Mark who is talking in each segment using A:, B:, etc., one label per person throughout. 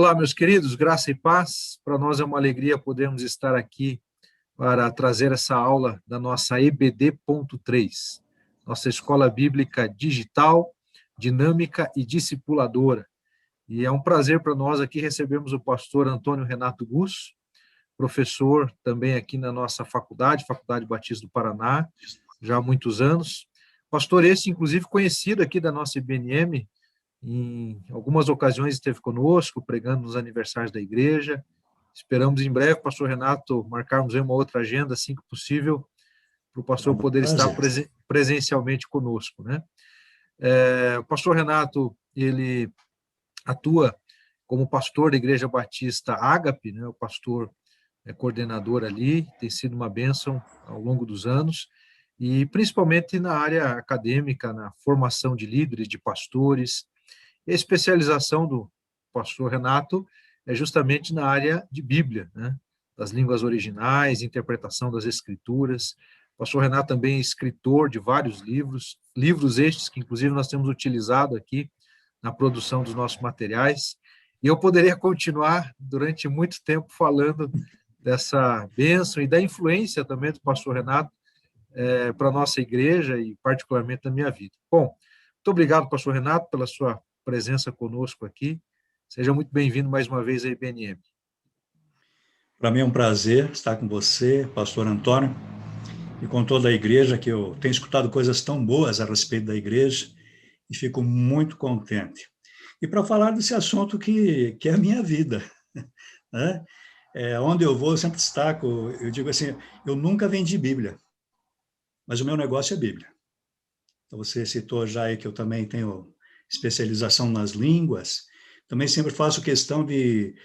A: Olá, meus queridos, graça e paz. Para nós é uma alegria podermos estar aqui para trazer essa aula da nossa EBD.3, nossa Escola Bíblica Digital, Dinâmica e Discipuladora. E é um prazer para nós aqui recebermos o pastor Antônio Renato Gusso, professor também aqui na nossa faculdade, Faculdade Batista do Paraná, já há muitos anos. Pastor esse, inclusive, conhecido aqui da nossa IBNM, em algumas ocasiões esteve conosco, pregando nos aniversários da igreja. Esperamos em breve, pastor Renato, marcarmos aí uma outra agenda, assim que possível, para o pastor poder estar presencialmente conosco, né? O pastor Renato, ele atua como pastor da Igreja Batista Ágape, né? O pastor coordenador ali, tem sido uma bênção ao longo dos anos, e principalmente na área acadêmica, na formação de líderes, de pastores. A especialização do pastor Renato é justamente na área de Bíblia, né? Das línguas originais, interpretação das Escrituras. O pastor Renato também é escritor de vários livros, livros estes que, inclusive, nós temos utilizado aqui na produção dos nossos materiais. E eu poderia continuar durante muito tempo falando dessa bênção e da influência também do pastor Renato para a nossa igreja e particularmente na minha vida. Bom, muito obrigado, pastor Renato, pela sua presença conosco aqui. Seja muito bem-vindo mais uma vez à IBNM.
B: Para mim é um prazer estar com você, pastor Antônio, e com toda a igreja, que eu tenho escutado coisas tão boas a respeito da igreja e fico muito contente. E para falar desse assunto que é a minha vida, né? Onde eu vou, eu sempre destaco, eu digo assim, eu nunca vendi Bíblia, mas o meu negócio é Bíblia. Então, você citou já aí que eu também tenho especialização nas línguas, também sempre faço questão de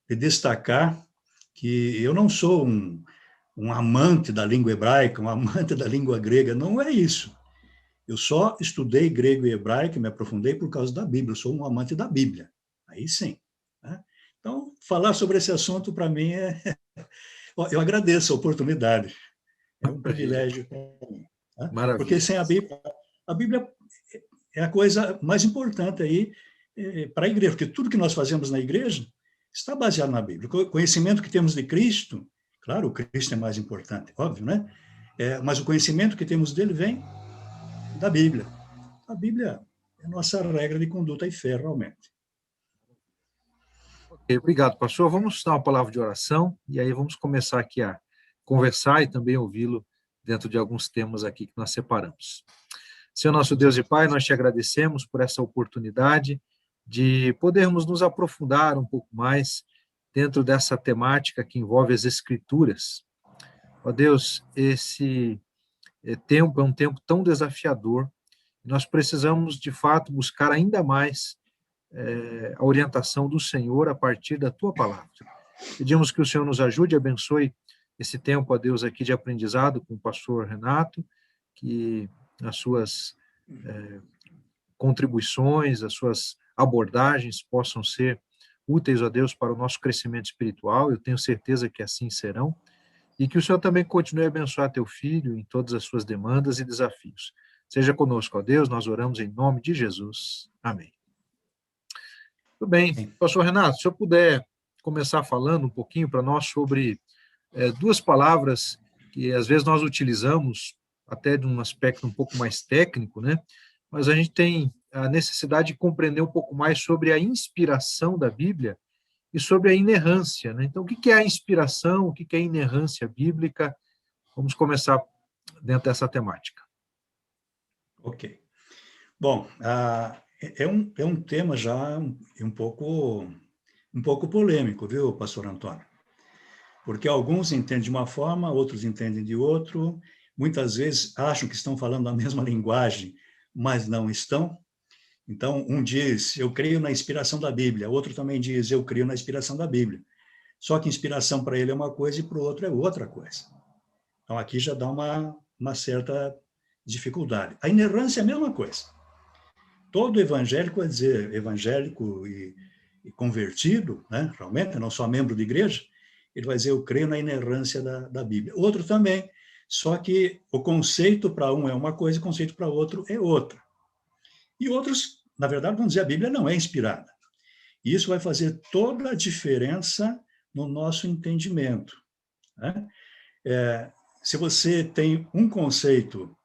B: destacar que eu não sou um amante da língua hebraica, um amante da língua grega, não é isso. Eu só estudei grego e hebraico, me aprofundei por causa da Bíblia, eu sou um amante da Bíblia, aí sim. Né? Então, falar sobre esse assunto, para mim, eu agradeço a oportunidade, é um privilégio para mim. Né? Porque sem a Bíblia é a coisa mais importante aí para a igreja, porque tudo que nós fazemos na igreja está baseado na Bíblia. O conhecimento que temos de Cristo, claro, o Cristo é mais importante, óbvio, né? Mas o conhecimento que temos dele vem da Bíblia. A Bíblia é a nossa regra de conduta e fé, realmente.
A: Okay, obrigado, pastor. Vamos dar uma palavra de oração e aí vamos começar aqui a conversar e também ouvi-lo dentro de alguns temas aqui que nós separamos. Senhor nosso Deus e Pai, nós te agradecemos por essa oportunidade de podermos nos aprofundar um pouco mais dentro dessa temática que envolve as Escrituras. Ó Deus, esse tempo é um tempo tão desafiador, nós precisamos, de fato, buscar ainda mais a orientação do Senhor a partir da Tua palavra. Pedimos que o Senhor nos ajude e abençoe esse tempo, ó Deus, aqui de aprendizado com o pastor Renato, que as suas contribuições, as suas abordagens possam ser úteis a Deus para o nosso crescimento espiritual, eu tenho certeza que assim serão, e que o Senhor também continue a abençoar teu filho em todas as suas demandas e desafios. Seja conosco, ó Deus, nós oramos em nome de Jesus. Amém. Tudo bem. Pastor Renato, se eu puder começar falando um pouquinho para nós sobre duas palavras que às vezes nós utilizamos até de um aspecto um pouco mais técnico, né? Mas a gente tem a necessidade de compreender um pouco mais sobre a inspiração da Bíblia e sobre a inerrância, né? Então, o que é a inspiração, o que é a inerrância bíblica? Vamos começar dentro dessa temática.
B: Ok. Bom, é um tema já um pouco polêmico, viu, pastor Antônio? Porque alguns entendem de uma forma, outros entendem de outro, muitas vezes acham que estão falando a mesma linguagem, mas não estão. Então, um diz, eu creio na inspiração da Bíblia, outro também diz, eu creio na inspiração da Bíblia. Só que inspiração para ele é uma coisa e para o outro é outra coisa. Então, aqui já dá uma certa dificuldade. A inerrância é a mesma coisa. Todo evangélico, quer dizer, evangélico e convertido, né, realmente, não só membro de igreja, ele vai dizer, eu creio na inerrância da Bíblia. Outro também, só que o conceito para um é uma coisa, o conceito para outro é outra. E outros, na verdade, vão dizer, a Bíblia não é inspirada. E isso vai fazer toda a diferença no nosso entendimento, né? Se você tem um conceito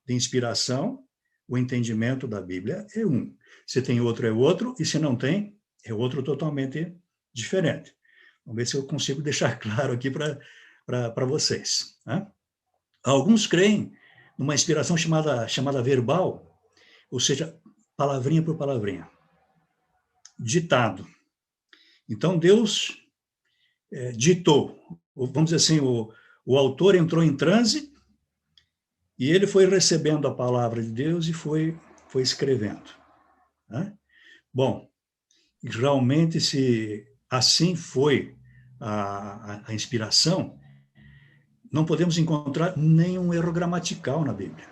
B: de inspiração, o entendimento da Bíblia é um. Se tem outro, é outro, e se não tem, é outro totalmente diferente. Vamos ver se eu consigo deixar claro aqui para vocês, né? Alguns creem numa inspiração chamada verbal, ou seja, palavrinha por palavrinha, ditado. Então, Deus ditou, vamos dizer assim, o autor entrou em transe e ele foi recebendo a palavra de Deus e foi escrevendo, né? Bom, realmente, se assim foi a inspiração, não podemos encontrar nenhum erro gramatical na Bíblia.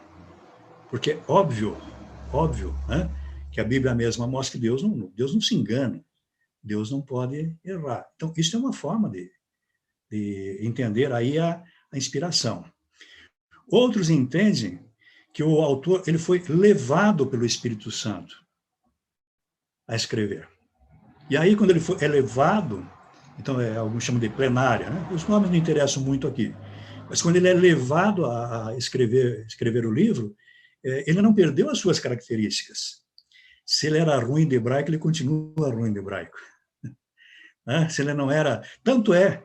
B: Porque é óbvio, né, que a Bíblia mesma mostra que Deus não se engana, Deus não pode errar. Então, isso é uma forma de entender aí a inspiração. Outros entendem que o autor ele foi levado pelo Espírito Santo a escrever. E aí, quando ele é levado, então, alguns chamam de plenária, né? Os nomes não interessam muito aqui, mas quando ele é levado a escrever o livro, ele não perdeu as suas características. Se ele era ruim de hebraico, ele continua ruim de hebraico, né? Se ele não era... Tanto é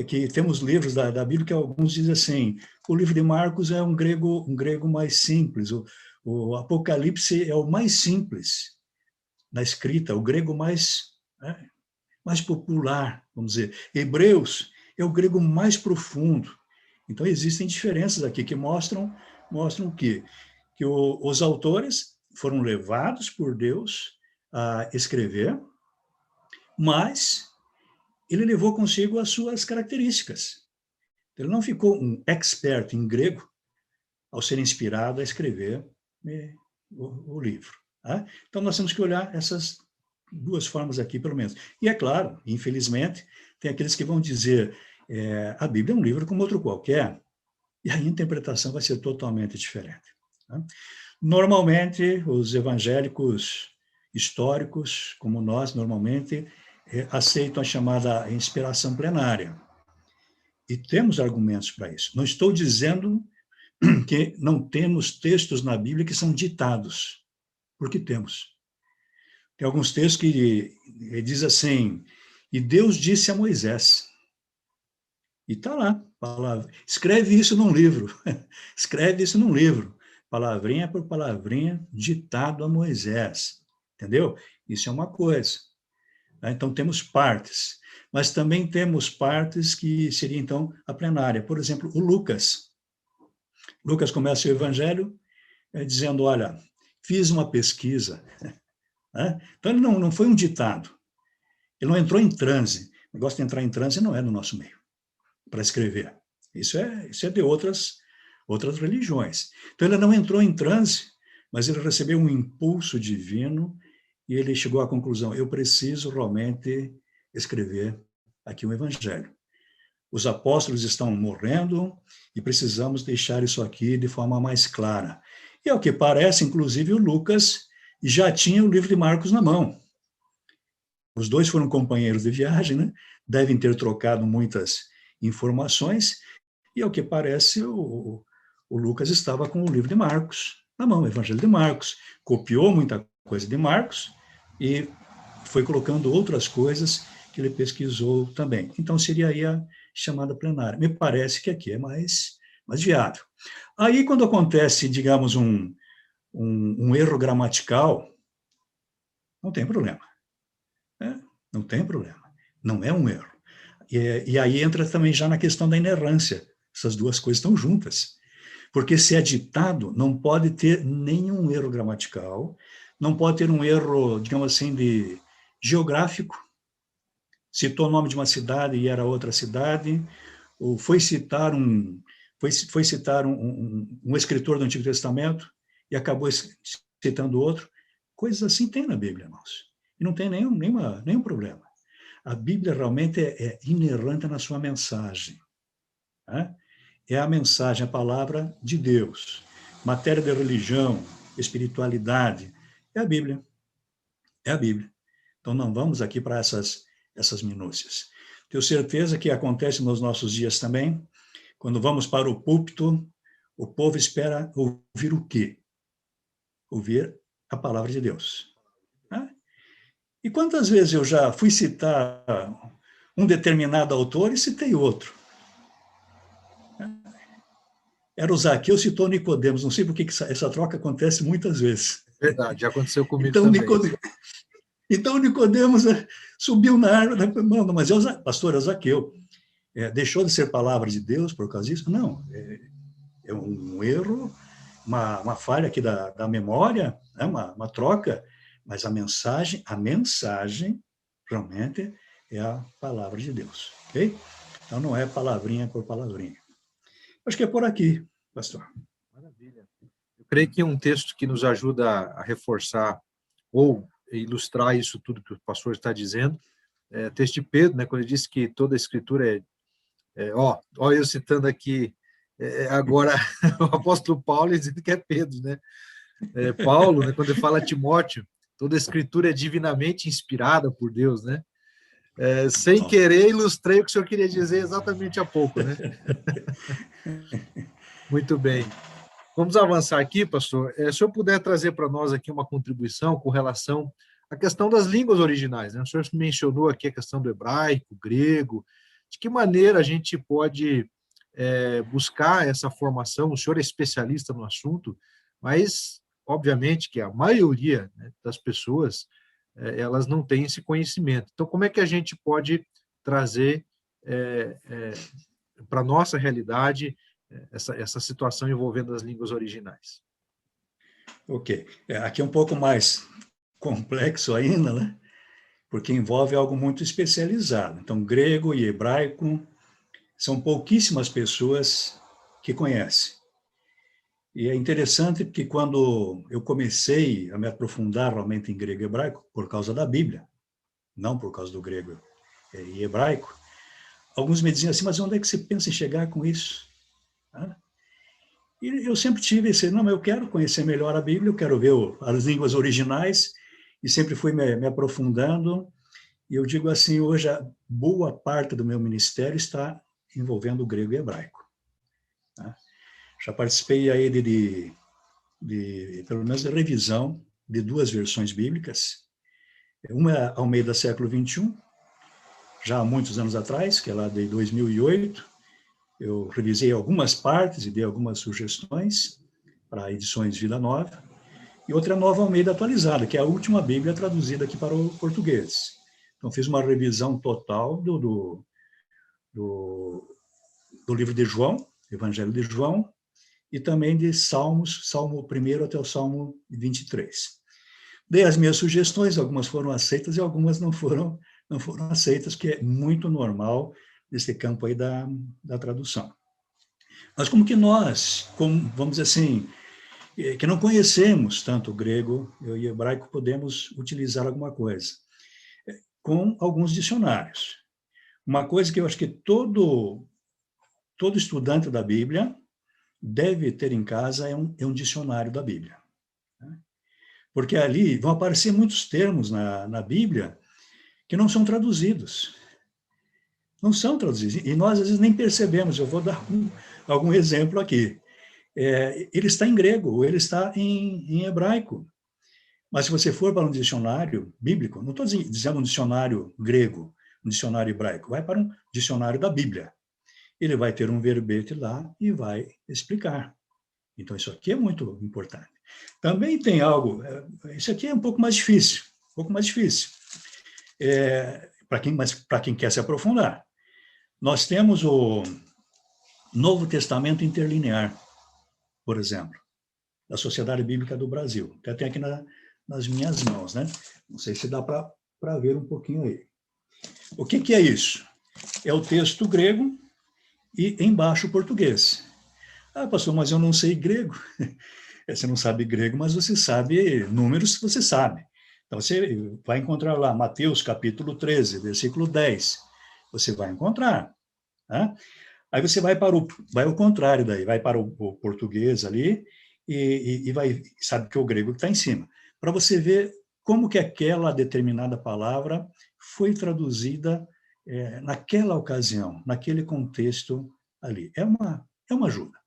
B: que temos livros da Bíblia que alguns dizem assim, o livro de Marcos é um grego mais simples, o Apocalipse é o mais simples na escrita, o grego mais, né, mais popular, vamos dizer. Hebreus é o grego mais profundo. Então, existem diferenças aqui que mostram o quê? Que os autores foram levados por Deus a escrever, mas ele levou consigo as suas características. Ele não ficou um expert em grego ao ser inspirado a escrever o livro, tá? Então, nós temos que olhar essas duas formas aqui, pelo menos. E é claro, infelizmente, tem aqueles que vão dizer a Bíblia é um livro como outro qualquer, e a interpretação vai ser totalmente diferente, tá? Normalmente, os evangélicos históricos, como nós, normalmente, aceitam a chamada inspiração plenária. E temos argumentos para isso. Não estou dizendo que não temos textos na Bíblia que são ditados, porque temos. Tem alguns textos que diz assim, e Deus disse a Moisés, e está lá, escreve isso num livro, escreve isso num livro, palavrinha por palavrinha, ditado a Moisés, entendeu? Isso é uma coisa. Então, temos partes, mas também temos partes que seria, então, a plenária. Por exemplo, o Lucas. Lucas começa o evangelho dizendo, olha, fiz uma pesquisa, né? Então, ele não foi um ditado, ele não entrou em transe. O negócio de entrar em transe não é no nosso meio, para escrever. Isso é de outras religiões. Então, ele não entrou em transe, mas ele recebeu um impulso divino e ele chegou à conclusão, eu preciso realmente escrever aqui um evangelho. Os apóstolos estão morrendo e precisamos deixar isso aqui de forma mais clara. E ao que parece, inclusive, o Lucas já tinha o livro de Marcos na mão. Os dois foram companheiros de viagem, né? Devem ter trocado muitas informações, e ao que parece, o Lucas estava com o livro de Marcos na mão, o Evangelho de Marcos, copiou muita coisa de Marcos e foi colocando outras coisas que ele pesquisou também. Então, seria aí a chamada plenária. Me parece que aqui é mais viável. Aí, quando acontece, digamos, um erro gramatical, não tem problema, né? Não tem problema. Não é um erro. E aí entra também já na questão da inerrância. Essas duas coisas estão juntas. Porque se é ditado, não pode ter nenhum erro gramatical, não pode ter um erro, digamos assim, de geográfico. Citou o nome de uma cidade e era outra cidade, ou foi citar um escritor do Antigo Testamento e acabou citando outro. Coisas assim tem na Bíblia, irmãos. E não tem nenhum problema. A Bíblia realmente é inerrante na sua mensagem, né? É a mensagem, a palavra de Deus. Matéria de religião, espiritualidade, é a Bíblia. É a Bíblia. Então, não vamos aqui para essas minúcias. Tenho certeza que acontece nos nossos dias também. Quando vamos para o púlpito, o povo espera ouvir o quê? Ouvir a palavra de Deus. Né? E quantas vezes eu já fui citar um determinado autor e citei outro? Era o Zaqueu, citou Nicodemos. Não sei por que essa troca acontece muitas vezes.
A: Verdade, já aconteceu comigo
B: Então,
A: também.
B: Então Nicodemos subiu na árvore, né? Não, mas pastor, é o Zaqueu. Deixou de ser palavra de Deus por causa disso? Não, é um erro, uma falha aqui da memória, né? uma troca, mas a mensagem realmente é a palavra de Deus, ok? Então não é palavrinha por palavrinha. Acho que é por aqui, pastor.
A: Maravilha. Eu creio que um texto que nos ajuda a reforçar ou ilustrar isso tudo que o pastor está dizendo é o texto de Pedro, né, quando ele disse que toda a escritura ó eu citando aqui agora o apóstolo Paulo dizendo que é Pedro, né? Paulo, né, quando ele fala a Timóteo, toda a escritura é divinamente inspirada por Deus, né? Sem querer, ilustrei o que o senhor queria dizer exatamente há pouco, né? Muito bem. Vamos avançar aqui, pastor. Se o senhor puder trazer para nós aqui uma contribuição com relação à questão das línguas originais, né? O senhor mencionou aqui a questão do hebraico, grego. De que maneira a gente pode buscar essa formação? O senhor é especialista no assunto, mas, obviamente, que a maioria, né, das pessoas, elas não têm esse conhecimento. Então, como é que a gente pode trazer para a nossa realidade essa situação envolvendo as línguas originais?
B: Ok. Aqui é um pouco mais complexo ainda, né? Porque envolve algo muito especializado. Então, grego e hebraico são pouquíssimas pessoas que conhecem. E é interessante porque quando eu comecei a me aprofundar realmente em grego e hebraico, por causa da Bíblia, não por causa do grego e hebraico, alguns me diziam assim, mas onde é que você pensa em chegar com isso? E eu sempre tive esse, não, eu quero conhecer melhor a Bíblia, eu quero ver as línguas originais, e sempre fui me aprofundando. E eu digo assim, hoje a boa parte do meu ministério está envolvendo o grego e hebraico. Tá? Já participei aí de pelo menos, de revisão de 2 versões bíblicas. Uma é Almeida século XXI, já há muitos anos atrás, que é lá de 2008. Eu revisei algumas partes e dei algumas sugestões para edições Vida Nova. E outra é a Nova Almeida atualizada, que é a última Bíblia traduzida aqui para o português. Então, fiz uma revisão total do livro de João, Evangelho de João, e também de Salmos, Salmo 1 até o Salmo 23. Dei as minhas sugestões, algumas foram aceitas e algumas não foram aceitas, que é muito normal nesse campo aí da tradução. Mas como que nós, vamos dizer assim, que não conhecemos tanto o grego e o hebraico, podemos utilizar alguma coisa? Com alguns dicionários. Uma coisa que eu acho que todo estudante da Bíblia deve ter em casa é um dicionário da Bíblia. Porque ali vão aparecer muitos termos na Bíblia que não são traduzidos. Não são traduzidos. E nós, às vezes, nem percebemos. Eu vou dar algum exemplo aqui. Ele está em grego, ou ele está em hebraico. Mas se você for para um dicionário bíblico, não estou dizendo um dicionário grego, um dicionário hebraico, vai para um dicionário da Bíblia. Ele vai ter um verbete lá e vai explicar. Então, isso aqui é muito importante. Também tem algo, isso aqui é um pouco mais difícil, mas para quem quer se aprofundar. Nós temos o Novo Testamento Interlinear, por exemplo, da Sociedade Bíblica do Brasil. Até tem aqui nas minhas mãos, né? Não sei se dá para ver um pouquinho aí. O que é isso? É o texto grego e embaixo o português. Ah, pastor, mas eu não sei grego. Você não sabe grego, mas você sabe números, você sabe. Então, você vai encontrar lá Mateus capítulo 13, versículo 10. Você vai encontrar. Tá? Aí você vai ao contrário daí, vai para o português ali e sabe que é o grego que está em cima. Para você ver como que aquela determinada palavra foi traduzida naquela ocasião, naquele contexto ali. É uma ajuda.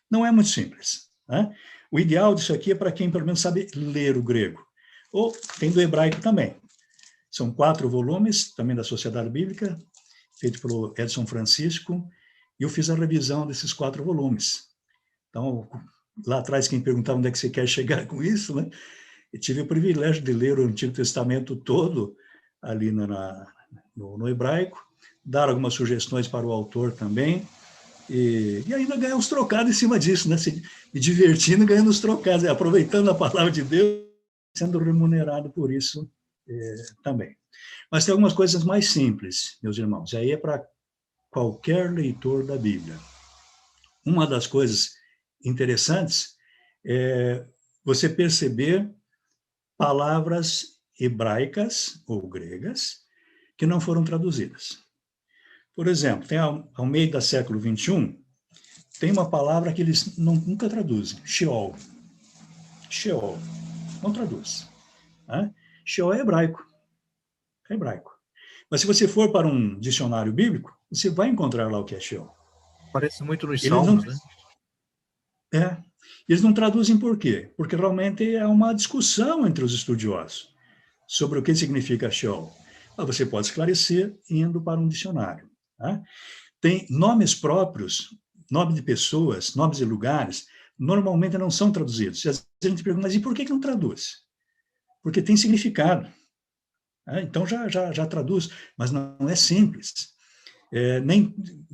B: Não é muito simples, né? O ideal disso aqui é para quem, pelo menos, sabe ler o grego. Ou tem do hebraico também. São 4 volumes, também da Sociedade Bíblica, feito pelo Edson Francisco, e eu fiz a revisão desses 4 volumes. Então, lá atrás, quem perguntava onde é que você quer chegar com isso, né? Eu tive o privilégio de ler o Antigo Testamento todo ali no hebraico, dar algumas sugestões para o autor também, e ainda ganhar uns trocados em cima disso, né? Se divertindo, ganhando os trocados, aproveitando a palavra de Deus, sendo remunerado por isso também. Mas tem algumas coisas mais simples, meus irmãos, e aí é para qualquer leitor da Bíblia. Uma das coisas interessantes é você perceber palavras hebraicas ou gregas que não foram traduzidas. Por exemplo, tem ao meio do século XXI, tem uma palavra que eles nunca traduzem, Sheol. Sheol, não traduz. Né? Sheol é hebraico. É hebraico. Mas se você for para um dicionário bíblico, você vai encontrar lá o que é Sheol.
A: Parece muito nos
B: Eles não,
A: Salmos, né?
B: eles não traduzem por quê? Porque realmente é uma discussão entre os estudiosos sobre o que significa Sheol. Mas você pode esclarecer indo para um dicionário. Tá? Tem nomes próprios, nome de pessoas, nomes de lugares, normalmente não são traduzidos. E às vezes a gente pergunta, mas e por que não traduz? Porque tem significado. Então já traduz, mas não é simples.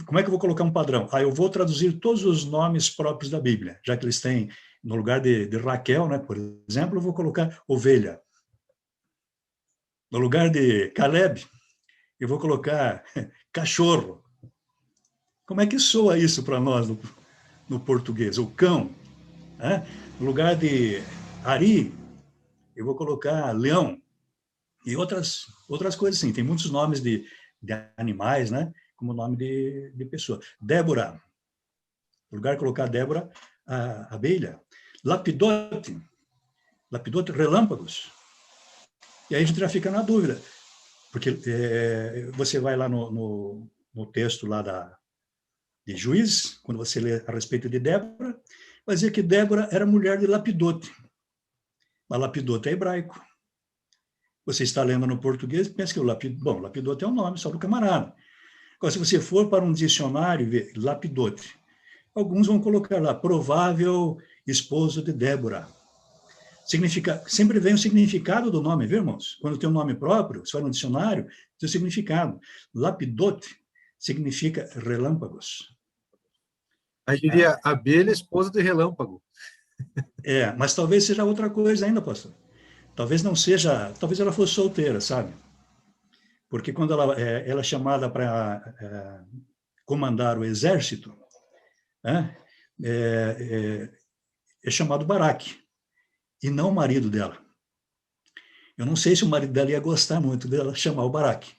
B: Como é que eu vou colocar um padrão? Eu vou traduzir todos os nomes próprios da Bíblia, já que eles têm, no lugar de Raquel, né, por exemplo, eu vou colocar ovelha. No lugar de Caleb, eu vou colocar cachorro. Como é que soa isso para nós no português? O cão. Né? No lugar de Ari, eu vou colocar leão. E outras coisas assim. Tem muitos nomes de animais, né? Como nome de pessoa. Débora. No lugar de colocar Débora, a abelha. Lapidote. Lapidote, relâmpagos. E aí a gente já fica na dúvida. Porque você vai lá no texto lá de Juízes, quando você lê a respeito de Débora, vai dizer que Débora era mulher de Lapidote. Mas Lapidote é hebraico. Você está lendo no português, pensa que Lapidote é um nome só do camarada. Agora, se você for para um dicionário e ver Lapidote, alguns vão colocar lá, provável esposo de Débora. Sempre vem o significado do nome, viu, irmãos? Quando tem um nome próprio, você vai no dicionário, tem o significado. Lapidote significa relâmpagos.
A: Aí diria abelha, esposa de relâmpago.
B: Mas talvez seja outra coisa ainda, pastor. Talvez não seja, talvez ela fosse solteira, sabe? Porque quando ela é chamada para comandar o exército, né, é chamado Baraque, e não o marido dela. Eu não sei se o marido dela ia gostar muito dela chamar o Baraque.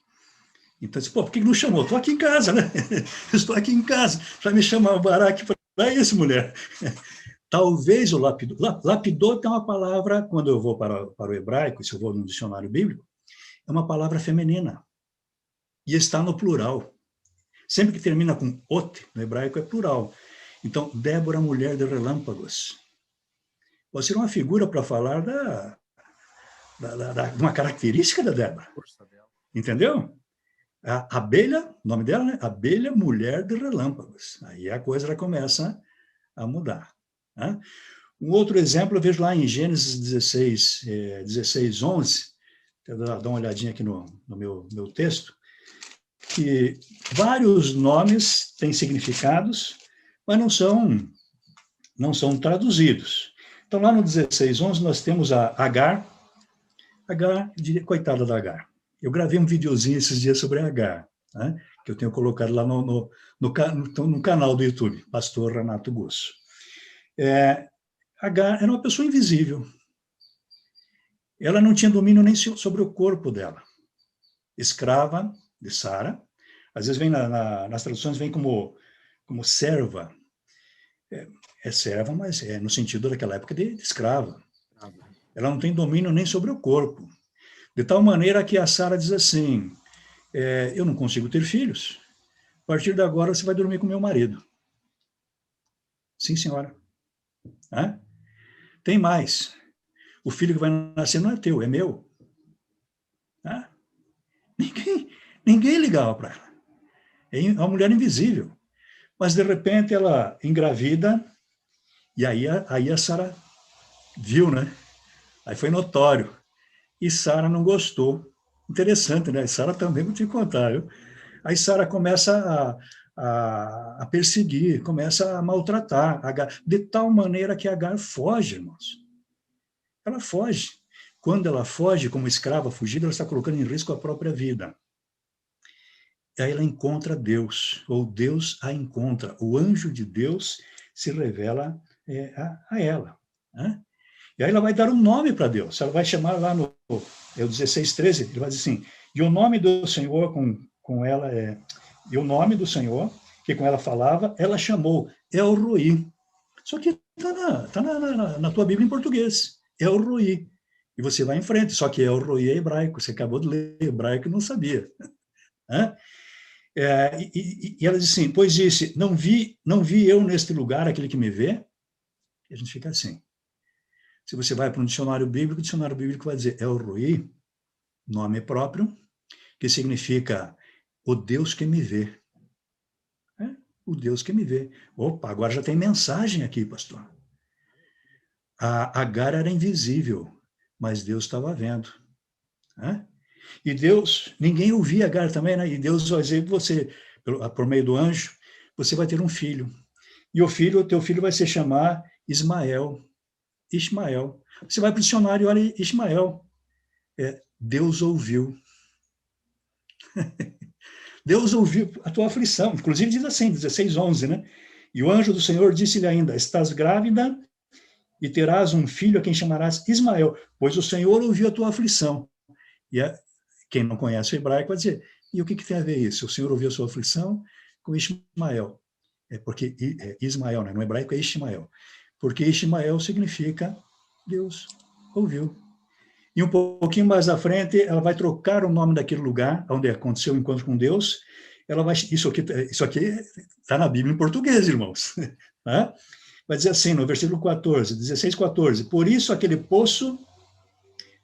B: Então, disse, por que não chamou? Estou aqui em casa, né? Estou aqui em casa, para me chamar o Baraque para isso, mulher. Talvez o lapidote é uma palavra, quando eu vou para o hebraico, se eu vou no dicionário bíblico, é uma palavra feminina. E está no plural. Sempre que termina com ot, no hebraico é plural. Então, Débora, mulher de relâmpagos. Pode ser uma figura para falar de uma característica da Débora. Entendeu? A abelha, o nome dela, né? Abelha, mulher de relâmpagos. Aí a coisa já começa a mudar. Né? Um outro exemplo eu vejo lá em Gênesis 16, 11, dá uma olhadinha aqui no meu texto, que vários nomes têm significados, mas não são traduzidos. Então, lá no 16, 11, nós temos a Agar, coitada da Agar. Eu gravei um videozinho esses dias sobre a Agar, né, que eu tenho colocado lá no canal do YouTube, Pastor Renato Gusso. Agar era uma pessoa invisível. Ela não tinha domínio nem sobre o corpo dela. Escrava de Sara. Às vezes vem nas traduções vem como serva. É serva, mas é no sentido daquela época de escrava. Ela não tem domínio nem sobre o corpo. De tal maneira que a Sara diz assim, eu não consigo ter filhos. A partir de agora você vai dormir com meu marido. Sim, senhora. Hã? Tem mais. O filho que vai nascer não é teu, é meu. Hã? Ninguém ligava para ela. É uma mulher invisível. Mas, de repente, ela engravida, e aí a Sara viu, né? Aí foi notório. E Sara não gostou. Interessante, né? Sara também, vou te contar, viu? Aí Sara começa a perseguir, começa a maltratar Agar, de tal maneira que Agar foge, irmãos. Ela foge. Quando ela foge como escrava fugida, ela está colocando em risco a própria vida. Aí ela encontra Deus, ou Deus a encontra. O anjo de Deus se revela a ela. Né? E aí ela vai dar um nome para Deus. Ela vai chamar lá no 16:13, ele vai dizer assim, e o nome do Senhor com ela e o nome do Senhor, que com ela falava, ela chamou El Roi. Só que está na tua Bíblia em português, El Roi. E você vai em frente, só que El Roi é hebraico, você acabou de ler hebraico e não sabia. Né? E ela diz assim, pois disse, não vi eu neste lugar aquele que me vê? E a gente fica assim. Se você vai para um dicionário bíblico vai dizer El Roi, nome próprio, que significa o Deus que me vê. O Deus que me vê. Opa, agora já tem mensagem aqui, pastor. A Agar era invisível, mas Deus estava vendo. E Deus, ninguém ouvia Agar também, né? E Deus vai dizer, você, por meio do anjo, você vai ter um filho. E o teu filho vai se chamar Ismael. Você vai para o dicionário e olha Ismael. Deus ouviu. Deus ouviu a tua aflição. Inclusive diz assim, 16:11, né? E o anjo do Senhor disse-lhe ainda, estás grávida e terás um filho a quem chamarás Ismael, pois o Senhor ouviu a tua aflição. E quem não conhece o hebraico vai dizer, e o que tem a ver isso? O Senhor ouviu a sua aflição com Ismael. Porque Ismael, né? No hebraico é Ismael. Porque Ismael significa Deus ouviu. E um pouquinho mais à frente, ela vai trocar o nome daquele lugar onde aconteceu o encontro com Deus. Ela vai, isso aqui está na Bíblia em português, irmãos. Né? Vai dizer assim, no versículo 16:14. Por isso aquele poço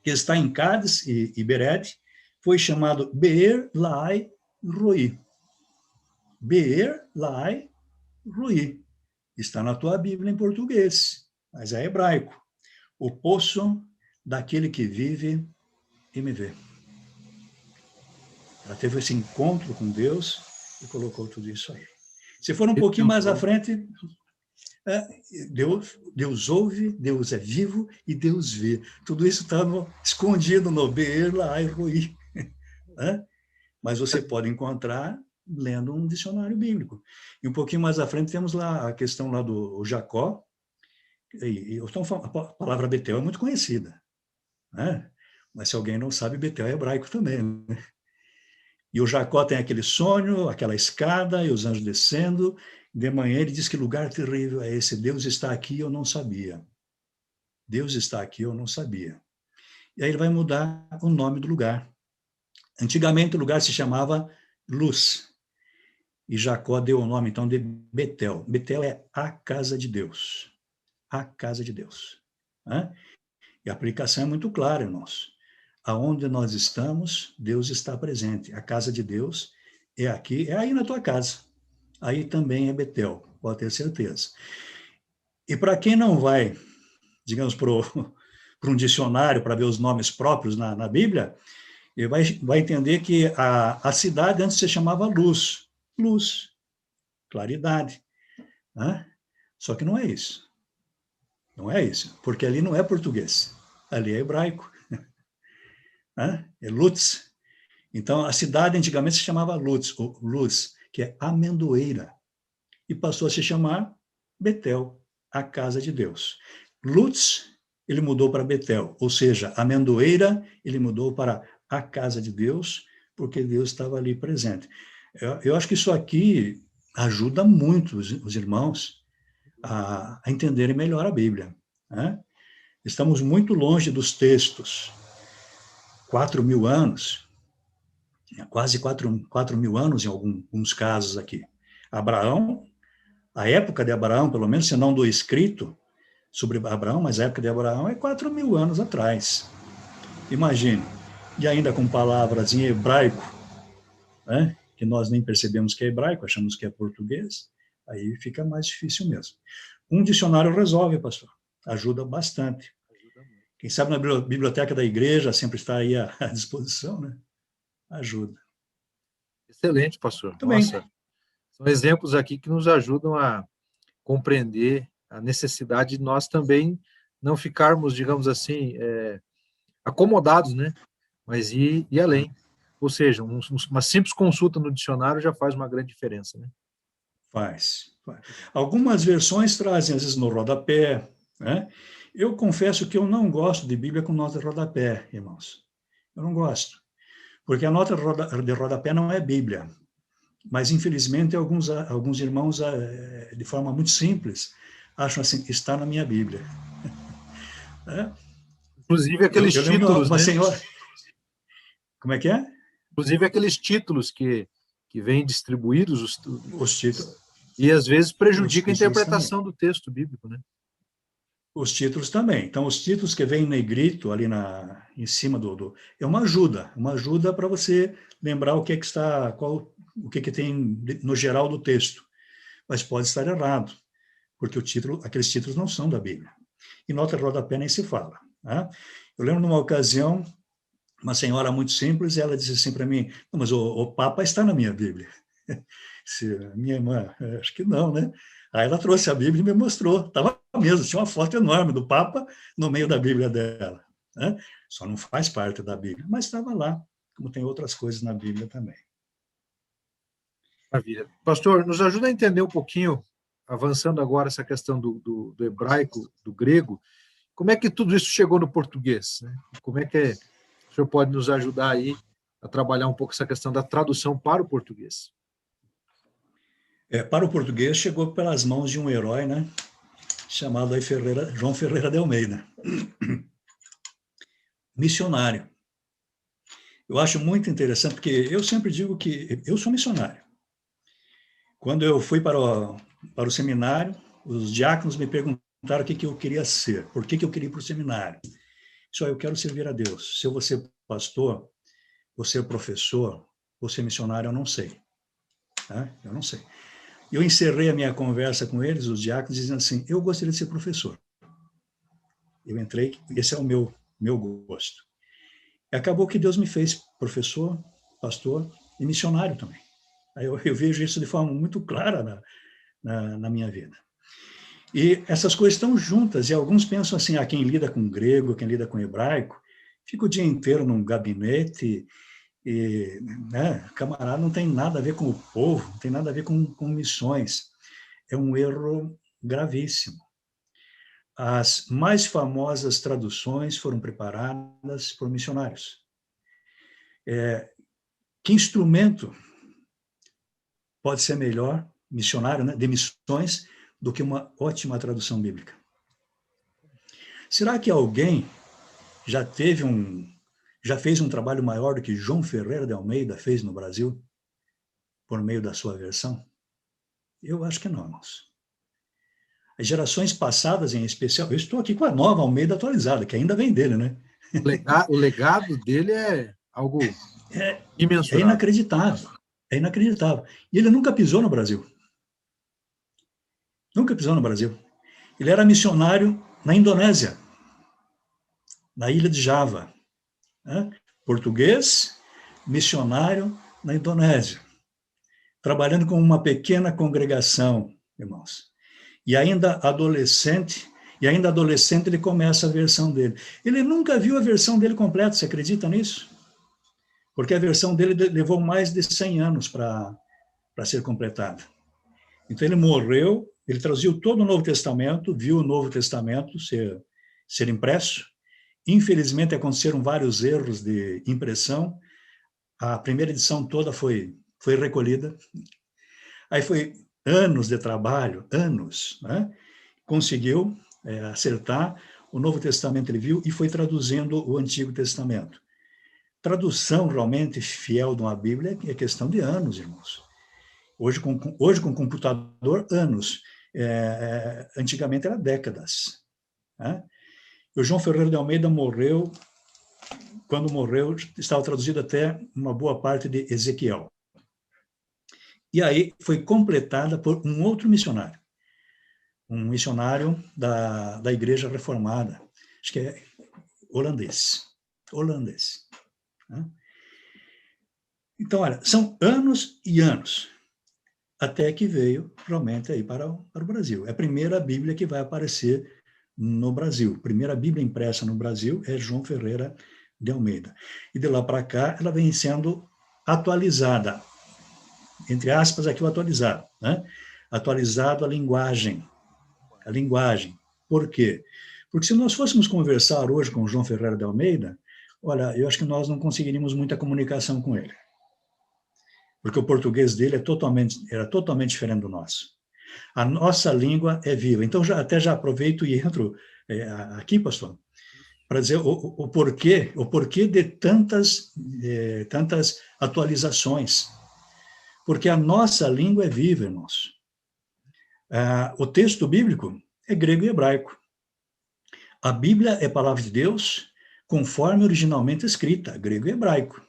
B: que está em Cádiz e Bered foi chamado Beer Lahai Roi. Beer Lahai Roi. Está na tua Bíblia em português, mas é hebraico. O poço daquele que vive e me vê. Ela teve esse encontro com Deus e colocou tudo isso aí. Se for um pouquinho mais à frente, Deus ouve, Deus é vivo e Deus vê. Tudo isso estava escondido no Beer Lahai Roi. Mas você pode encontrar lendo um dicionário bíblico. E um pouquinho mais à frente temos lá a questão lá do Jacó. Então, a palavra Betel é muito conhecida. Né? Mas se alguém não sabe, Betel é hebraico também. Né? E o Jacó tem aquele sonho, aquela escada, e os anjos descendo. De manhã ele diz que lugar terrível é esse. Deus está aqui, eu não sabia. Deus está aqui, eu não sabia. E aí ele vai mudar o nome do lugar. Antigamente o lugar se chamava Luz. E Jacó deu o nome, então, de Betel. Betel é a casa de Deus. A casa de Deus. Né? E a aplicação é muito clara, irmãos. Aonde nós estamos, Deus está presente. A casa de Deus é aqui, é aí na tua casa. Aí também é Betel, pode ter certeza. E para quem não vai, digamos, para um dicionário para ver os nomes próprios na Bíblia, ele vai entender que a cidade antes se chamava Luz. Luz, claridade. Né? Só que não é isso. Não é isso, porque ali não é português, ali é hebraico. É Lutz. Então, a cidade antigamente se chamava Lutz, ou Luz, que é amendoeira, e passou a se chamar Betel, a casa de Deus. Lutz, ele mudou para Betel, ou seja, amendoeira, ele mudou para a casa de Deus, porque Deus estava ali presente. Eu acho que isso aqui ajuda muito os irmãos a entenderem melhor a Bíblia. Né? Estamos muito longe dos textos. 4.000 anos, quase 4.000 anos em alguns casos aqui. Abraão, a época de Abraão, pelo menos, se não do escrito sobre Abraão, mas a época de Abraão é 4.000 anos atrás. Imagine, e ainda com palavras em hebraico, né, que nós nem percebemos que é hebraico, achamos que é português, aí fica mais difícil mesmo. Um dicionário resolve, pastor, ajuda bastante. Quem sabe na biblioteca da igreja sempre está aí à disposição, né? Ajuda.
A: Excelente, pastor.
B: Muito bem.
A: Nossa, são exemplos aqui que nos ajudam a compreender a necessidade de nós também não ficarmos, digamos assim, acomodados, né? Mas ir além. Ou seja, uma simples consulta no dicionário já faz uma grande diferença, né?
B: Faz. Algumas versões trazem, às vezes, no rodapé, né? Eu confesso que eu não gosto de Bíblia com nota de rodapé, irmãos. Eu não gosto. Porque a nota de rodapé não é Bíblia. Mas, infelizmente, alguns irmãos, de forma muito simples, acham assim, está na minha Bíblia. É?
A: Inclusive aqueles
B: Eu lembro de
A: títulos,
B: uma
A: né?
B: senhora... Como é que é?
A: Inclusive aqueles títulos que vêm distribuídos,
B: Os títulos.
A: e às vezes prejudica a
B: Títulos também.
A: interpretação do texto bíblico, né?
B: Os títulos também. Então, os títulos que vêm em negrito ali em cima é uma ajuda para você lembrar o que está, o que tem no geral do texto. Mas pode estar errado, porque aqueles títulos não são da Bíblia. E nota de rodapé nem se fala. Né? Eu lembro numa ocasião, uma senhora muito simples, ela disse assim para mim, mas o Papa está na minha Bíblia. Minha irmã, acho que não, né? Aí ela trouxe a Bíblia e me mostrou. Estava mesmo, tinha uma foto enorme do Papa no meio da Bíblia dela. Né? Só não faz parte da Bíblia, mas estava lá, como tem outras coisas na Bíblia também.
A: Maravilha. Pastor, nos ajuda a entender um pouquinho, avançando agora essa questão do hebraico, do grego, como é que tudo isso chegou no português? Né? Como é que o senhor pode nos ajudar aí a trabalhar um pouco essa questão da tradução para o português?
B: Para o português, chegou pelas mãos de um herói, né? Chamado aí João Ferreira de Almeida. Missionário. Eu acho muito interessante, porque eu sempre digo que eu sou missionário. Quando eu fui para o seminário, os diáconos me perguntaram o que eu queria ser, por que eu queria ir para o seminário. Só eu quero servir a Deus. Se eu vou ser pastor, vou ser professor, vou ser missionário, eu não sei. Tá? Eu não sei. Eu encerrei a minha conversa com eles, os diáconos, dizendo assim, eu gostaria de ser professor. Eu entrei, esse é o meu gosto. E acabou que Deus me fez professor, pastor e missionário também. Aí eu vejo isso de forma muito clara na minha vida. E essas coisas estão juntas, e alguns pensam assim, quem lida com grego, quem lida com hebraico, fica o dia inteiro num gabinete, e, né, camarada, não tem nada a ver com o povo, não tem nada a ver com missões. É um erro gravíssimo. As mais famosas traduções foram preparadas por missionários. Que instrumento pode ser melhor, missionário, né, de missões, do que uma ótima tradução bíblica? Será que alguém já fez um trabalho maior do que João Ferreira de Almeida fez no Brasil, por meio da sua versão? Eu acho que não, irmãos. As gerações passadas, em especial, eu estou aqui com a nova Almeida atualizada, que ainda vem dele, né?
A: O legado dele é algo
B: É
A: imensurável.
B: inacreditável. É inacreditável. E ele nunca pisou no Brasil. Nunca pisou no Brasil. Ele era missionário na Indonésia, na ilha de Java. Né? Português, missionário na Indonésia. Trabalhando com uma pequena congregação, irmãos. E ainda adolescente ele começa a versão dele. Ele nunca viu a versão dele completa, você acredita nisso? Porque a versão dele levou mais de 100 anos para ser completada. Então ele morreu, ele traduziu todo o Novo Testamento, viu o Novo Testamento ser impresso. Infelizmente aconteceram vários erros de impressão. A primeira edição toda foi recolhida. Aí foi anos de trabalho, anos, né? Conseguiu acertar. o Novo Testamento ele viu e foi traduzindo o Antigo Testamento. Tradução realmente fiel de uma Bíblia é questão de anos, irmãos. Hoje com computador, anos. Antigamente era décadas. Né? O João Ferreira de Almeida morreu, quando morreu, estava traduzido até uma boa parte de Ezequiel. E aí foi completada por um outro missionário, um missionário da Igreja Reformada, acho que é holandês. Né? Então, olha, são anos e anos, até que veio realmente aí para o Brasil. É a primeira Bíblia que vai aparecer no Brasil. A primeira Bíblia impressa no Brasil é João Ferreira de Almeida. E de lá para cá, ela vem sendo atualizada, entre aspas, aqui o atualizado, né? Atualizado a linguagem. A linguagem. Por quê? Porque se nós fôssemos conversar hoje com o João Ferreira de Almeida, olha, eu acho que nós não conseguiríamos muita comunicação com ele. Porque o português dele era totalmente diferente do nosso. A nossa língua é viva. Então, até já aproveito e entro aqui, pastor, para dizer o porquê de tantas atualizações. Porque a nossa língua é viva, irmãos. O texto bíblico é grego e hebraico. A Bíblia é palavra de Deus conforme originalmente escrita, grego e hebraico.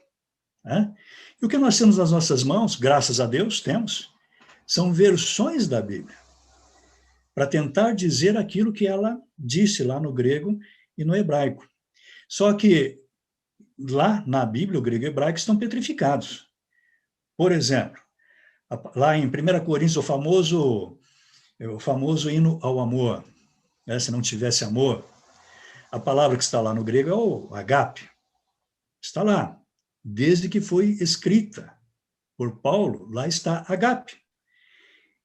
B: Né? E o que nós temos nas nossas mãos, graças a Deus, são versões da Bíblia, para tentar dizer aquilo que ela disse lá no grego e no hebraico. Só que lá na Bíblia, o grego e o hebraico estão petrificados. Por exemplo, lá em 1 Coríntios, o famoso hino ao amor, né? Se não tivesse amor, a palavra que está lá no grego é o agape. Está lá. Desde que foi escrita por Paulo, lá está agape.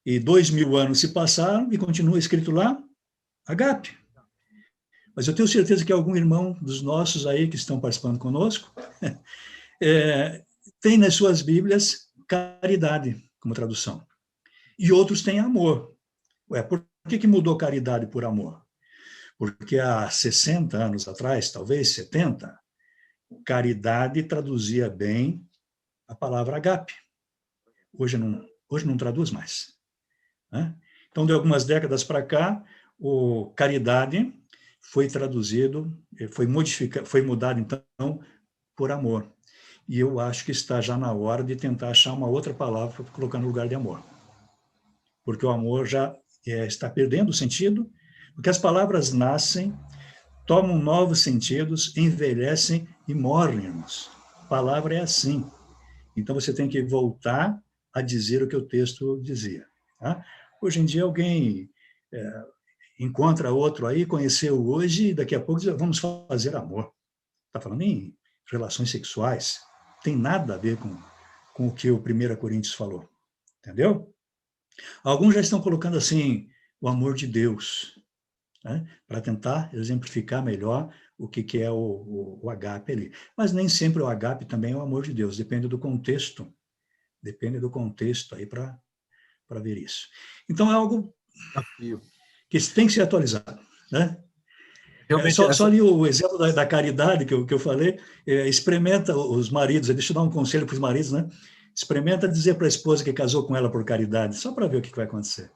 B: E 2000 anos se passaram e continua escrito lá agape. Mas eu tenho certeza que algum irmão dos nossos aí que estão participando conosco tem nas suas Bíblias caridade como tradução. E outros têm amor. Por que mudou caridade por amor? Porque há 60 anos atrás, talvez 70, caridade traduzia bem a palavra agape. Hoje não traduz mais. Né? Então, de algumas décadas para cá, o caridade foi traduzido, foi mudado, então, por amor. E eu acho que está já na hora de tentar achar uma outra palavra para colocar no lugar de amor. Porque o amor já está perdendo o sentido, porque as palavras nascem, tomam novos sentidos, envelhecem e morrem, irmãos. A palavra é assim. Então, você tem que voltar a dizer o que o texto dizia. Tá? Hoje em dia, alguém encontra outro aí, conheceu hoje, e daqui a pouco diz, vamos fazer amor. Está falando em relações sexuais. Tem nada a ver com o que o 1 Coríntios falou. Entendeu? Alguns já estão colocando assim, o amor de Deus, né? Para tentar exemplificar melhor o que é o agape ali. Mas nem sempre o agape também é o amor de Deus, depende do contexto. Depende do contexto aí para ver isso. Então, é algo que tem que ser atualizado, né?
A: Realmente,
B: Só ali o exemplo da caridade que eu falei, experimenta os maridos, deixa eu dar um conselho para os maridos, né? Experimenta dizer para a esposa que casou com ela por caridade, só para ver o que vai acontecer.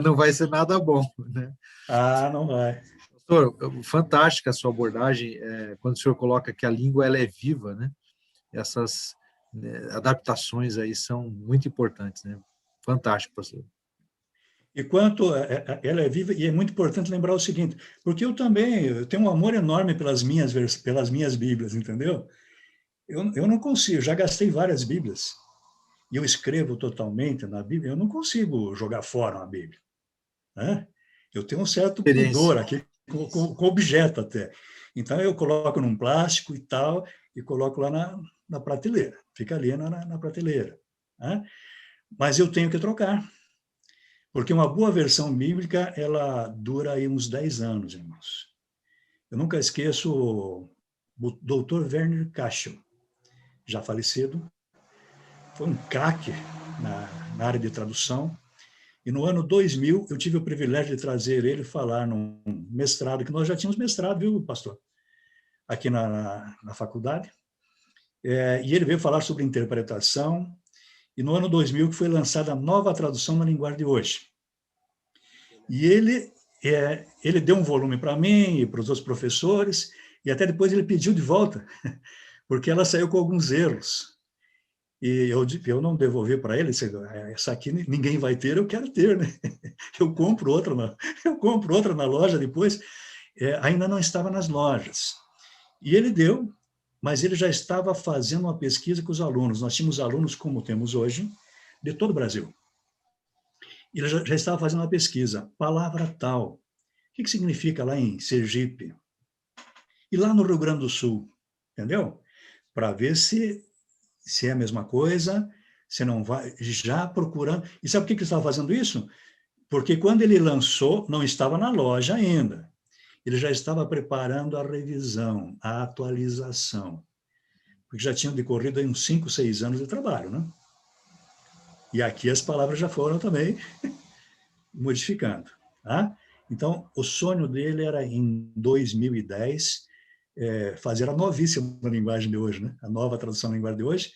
A: Não vai ser nada bom, né?
B: Não vai.
A: Doutor, fantástica a sua abordagem, quando o senhor coloca que a língua ela é viva, né? Essas adaptações aí são muito importantes, né? Fantástico, professor.
B: E quanto ela é viva, e é muito importante lembrar o seguinte, porque eu tenho um amor enorme pelas minhas Bíblias, entendeu? Eu não consigo, já gastei várias Bíblias, e eu escrevo totalmente na Bíblia, eu não consigo jogar fora uma Bíblia. Né? Eu tenho um certo pudor aqui com objeto até. Então, eu coloco num plástico e tal, e coloco lá na prateleira. Fica ali na prateleira. Né? Mas eu tenho que trocar. Porque uma boa versão bíblica, ela dura aí uns 10 anos, irmãos. Eu nunca esqueço o Dr. Werner Cachel, já falecido. Foi um craque na área de tradução. E no ano 2000, eu tive o privilégio de trazer ele falar num mestrado, que nós já tínhamos mestrado, viu, pastor? Aqui na faculdade. E ele veio falar sobre interpretação. E no ano 2000 que foi lançada a nova tradução na linguagem de hoje. E ele deu um volume para mim e para os outros professores, e até depois ele pediu de volta, porque ela saiu com alguns erros. E eu não devolvi para ele, essa aqui ninguém vai ter, eu quero ter, né? Eu compro outra na loja depois. Ainda não estava nas lojas. E ele deu, mas ele já estava fazendo uma pesquisa com os alunos. Nós tínhamos alunos, como temos hoje, de todo o Brasil. Ele já estava fazendo uma pesquisa, palavra tal. O que significa lá em Sergipe? E lá no Rio Grande do Sul, entendeu? Para ver se é a mesma coisa, se não vai, já procurando. E sabe por que ele estava fazendo isso? Porque quando ele lançou, não estava na loja ainda. Ele já estava preparando a revisão, a atualização. Porque já tinham decorrido aí uns 5, 6 anos de trabalho, né? E aqui as palavras já foram também modificando. Tá? Então, o sonho dele era, em 2010, fazer a novíssima linguagem de hoje, né? A nova tradução da linguagem de hoje.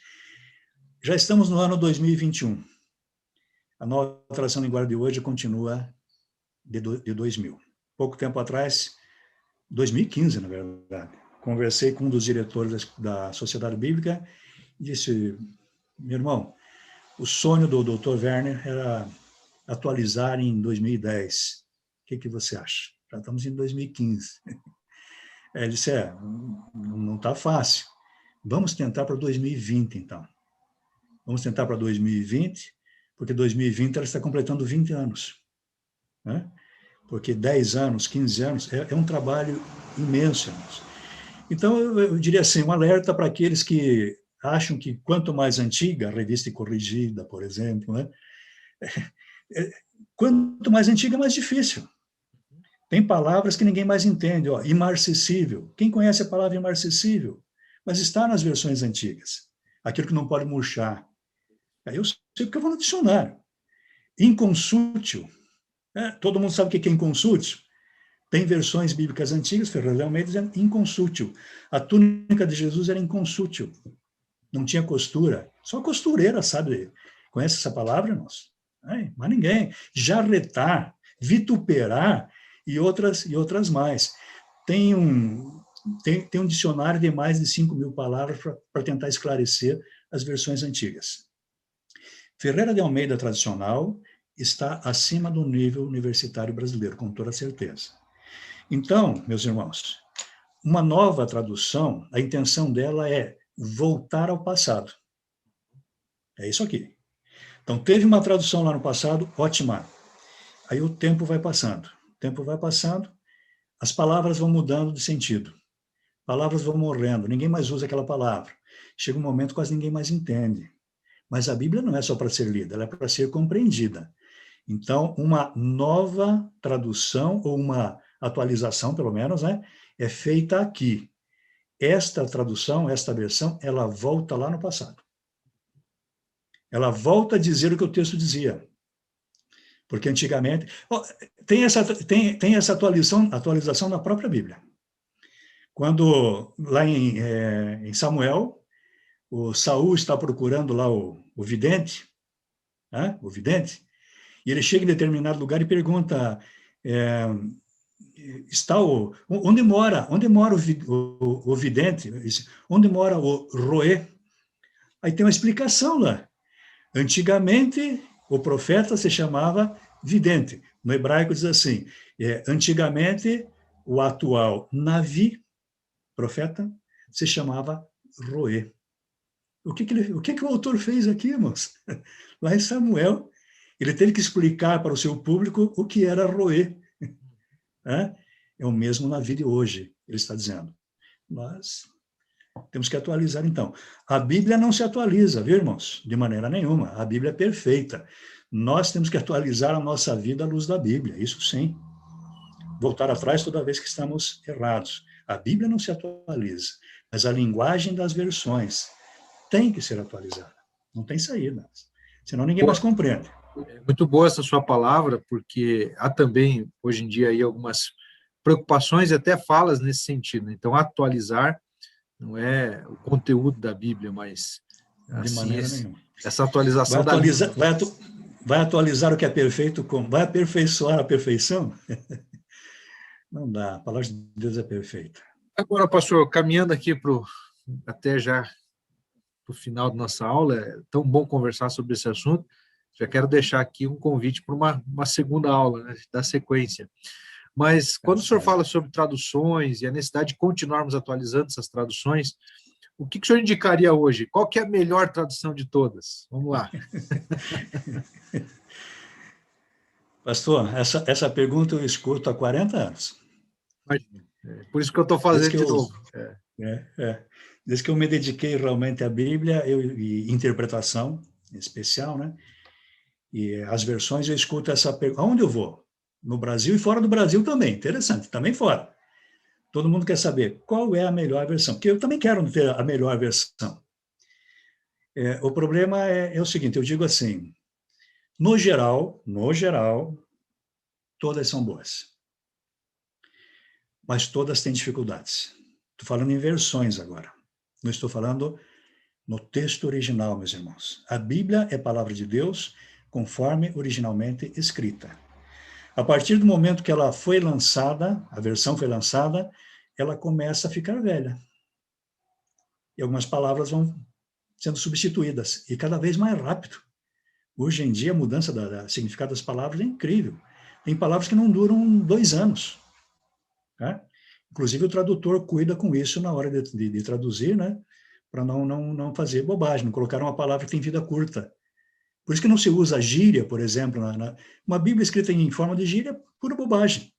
B: Já estamos no ano 2021. A nova tradução da linguagem de hoje continua de 2000. Pouco tempo atrás, 2015, na verdade, conversei com um dos diretores da Sociedade Bíblica e disse, meu irmão, o sonho do Dr. Werner era atualizar em 2010. O que você acha? Já estamos em 2015. Ele disse, não está fácil. Vamos tentar para 2020, então. Vamos tentar para 2020, porque 2020 ela está completando 20 anos. Né? Porque 10 anos, 15 anos, é um trabalho imenso. Irmãos. Então, eu diria assim, um alerta para aqueles que acham que quanto mais antiga, a revista corrigida, por exemplo, né? Quanto mais antiga, mais difícil. Tem palavras que ninguém mais entende. Ó, imarcessível. Quem conhece a palavra imarcessível? Mas está nas versões antigas. Aquilo que não pode murchar. Aí eu sei porque eu vou no dicionário. Inconsútil. Todo mundo sabe o que é inconsútil? Tem versões bíblicas antigas, Ferreira de Almeida, dizendo inconsútil. A túnica de Jesus era inconsútil. Não tinha costura. Só costureira, sabe? Conhece essa palavra, irmãos? Mas ninguém. Jarretar, vituperar e outras mais. Tem um dicionário de mais de 5.000 palavras para tentar esclarecer as versões antigas. Ferreira de Almeida tradicional está acima do nível universitário brasileiro, com toda certeza. Então, meus irmãos, uma nova tradução, a intenção dela é voltar ao passado. É isso aqui. Então, teve uma tradução lá no passado, ótima. Aí o tempo vai passando, as palavras vão mudando de sentido, palavras vão morrendo, ninguém mais usa aquela palavra. Chega um momento que quase ninguém mais entende. Mas a Bíblia não é só para ser lida, ela é para ser compreendida. Então, uma nova tradução, ou uma atualização, pelo menos, né, é feita aqui. Esta tradução, esta versão, ela volta lá no passado. Ela volta a dizer o que o texto dizia. Porque antigamente... tem essa atualização na própria Bíblia. Quando, lá em Samuel, o Saul está procurando lá o vidente, né? O vidente, e ele chega em determinado lugar e pergunta, onde mora o vidente? Onde mora o roê? Aí tem uma explicação lá. Antigamente, o profeta se chamava vidente. No hebraico diz assim, antigamente, o atual Navi, profeta, se chamava roê. O que o autor fez aqui, irmãos? Lá em Samuel, ele teve que explicar para o seu público o que era roê. É o mesmo na vida de hoje, ele está dizendo. Nós temos que atualizar, então. A Bíblia não se atualiza, viu, irmãos? De maneira nenhuma. A Bíblia é perfeita. Nós temos que atualizar a nossa vida à luz da Bíblia, isso sim. Voltar atrás toda vez que estamos errados. A Bíblia não se atualiza, mas a linguagem das versões tem que ser atualizada. Não tem saída. Senão ninguém mais compreende.
A: Muito boa essa sua palavra, porque há também, hoje em dia, aí, algumas preocupações e até falas nesse sentido, né? Então, atualizar não é o conteúdo da Bíblia, mas,
B: De
A: assim,
B: maneira nenhuma.
A: essa
B: Vai
A: atualização da
B: atualizar,
A: língua.
B: vai atualizar o que é perfeito como? Vai aperfeiçoar a perfeição? Não dá, a palavra de Deus é perfeita.
A: Agora, pastor, caminhando aqui até já para o final da nossa aula, é tão bom conversar sobre esse assunto, já quero deixar aqui um convite para uma segunda aula, né, da sequência. Mas
B: Tá
A: quando o senhor
B: certo.
A: fala sobre traduções e a necessidade de continuarmos atualizando essas traduções, o que o senhor indicaria hoje? Qual que é a melhor tradução de todas? Vamos lá.
B: Pastor, essa pergunta eu escuto há 40 anos.
A: Imagina. Por isso que eu estou
B: Desde
A: fazendo
B: que
A: de
B: eu,
A: novo.
B: é, é, desde que eu me dediquei realmente à Bíblia e interpretação em especial, né? E as versões eu escuto essa pergunta. Aonde eu vou? No Brasil e fora do Brasil também. Interessante, também fora. Todo mundo quer saber qual é a melhor versão, porque eu também quero ter a melhor versão. O problema é o seguinte, eu digo assim, no geral, todas são boas, mas todas têm dificuldades. Estou falando em versões agora, não estou falando no texto original, meus irmãos. A Bíblia é palavra de Deus, conforme originalmente escrita. A partir do momento que ela foi lançada, a versão foi lançada, ela começa a ficar velha. E algumas palavras vão sendo substituídas, e cada vez mais rápido. Hoje em dia, a mudança do significado das palavras é incrível. Tem palavras que não duram 2 anos. Né? Inclusive, o tradutor cuida com isso na hora de traduzir, né? Para não fazer bobagem, não colocar uma palavra que tem vida curta. Por isso que não se usa gíria, por exemplo. Uma Bíblia escrita em forma de gíria é pura bobagem.